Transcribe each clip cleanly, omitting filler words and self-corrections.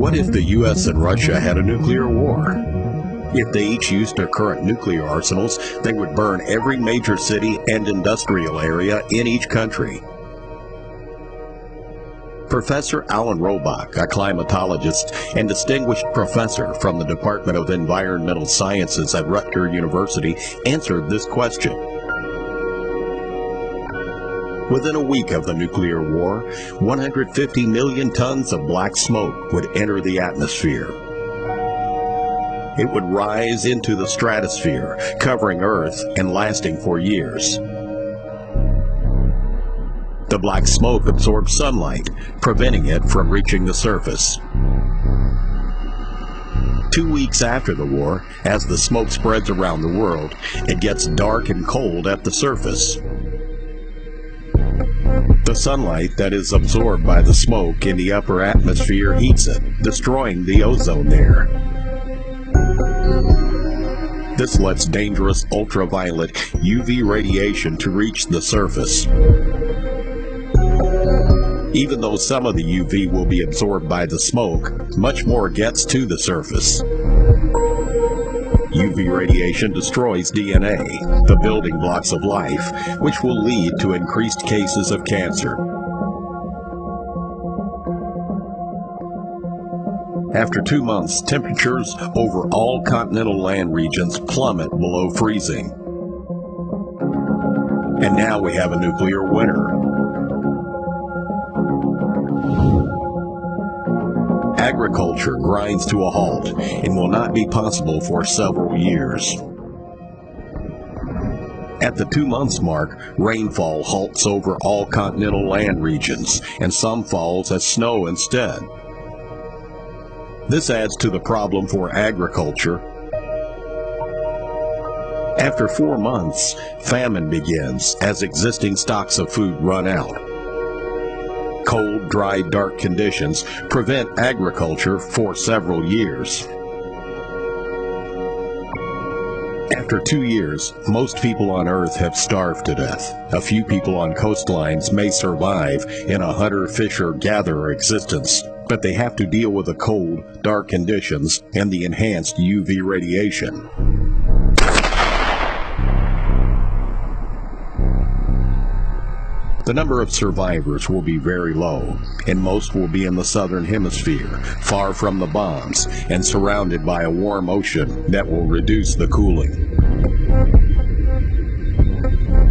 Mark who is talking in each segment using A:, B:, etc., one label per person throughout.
A: What if the U.S. and Russia had a nuclear war? If they each used their current nuclear arsenals, they would burn every major city and industrial area in each country. Professor Alan Robach, a climatologist and distinguished professor from the Department of Environmental Sciences at Rutgers University, answered this question. Within a week of the nuclear war, 150 million tons of black smoke would enter the atmosphere. It would rise into the stratosphere, covering Earth and lasting for years. The black smoke absorbs sunlight, preventing it from reaching the surface. 2 weeks after the war, as the smoke spreads around the world, it gets dark and cold at the surface. The sunlight that is absorbed by the smoke in the upper atmosphere heats it, destroying the ozone layer. This lets dangerous ultraviolet UV radiation to reach the surface. Even though some of the UV will be absorbed by the smoke, much more gets to the surface. UV radiation destroys DNA, the building blocks of life, which will lead to increased cases of cancer. After 2 months, temperatures over all continental land regions plummet below freezing. And now we have a nuclear winter. Agriculture grinds to a halt and will not be possible for several years. At the 2 months mark, rainfall halts over all continental land regions, and some falls as snow instead. This adds to the problem for agriculture. After 4 months, famine begins as existing stocks of food run out. Cold, dry, dark conditions prevent agriculture for several years. After 2 years, most people on Earth have starved to death. A few people on coastlines may survive in a hunter-fisher-gatherer existence, but they have to deal with the cold, dark conditions and the enhanced UV radiation. The number of survivors will be very low, and most will be in the southern hemisphere, far from the bombs, and surrounded by a warm ocean that will reduce the cooling.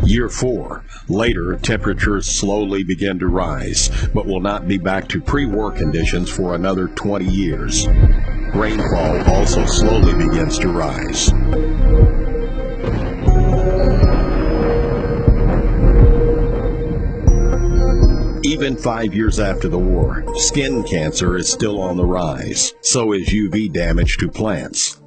A: Year 4. Later, temperatures slowly begin to rise, but will not be back to pre-war conditions for another 20 years. Rainfall also slowly begins to rise. Even 5 years after the war, skin cancer is still on the rise. So is UV damage to plants.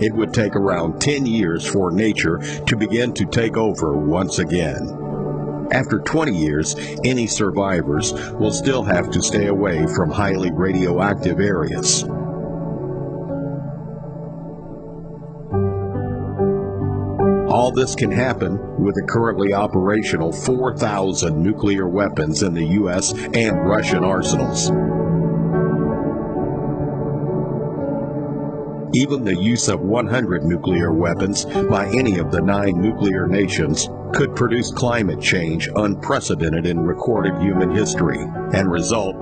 A: It would take around 10 years for nature to begin to take over once again. After 20 years, any survivors will still have to stay away from highly radioactive areas. All this can happen with the currently operational 4,000 nuclear weapons in the U.S. and Russian arsenals. Even the use of 100 nuclear weapons by any of the 9 nuclear nations could produce climate change unprecedented in recorded human history and result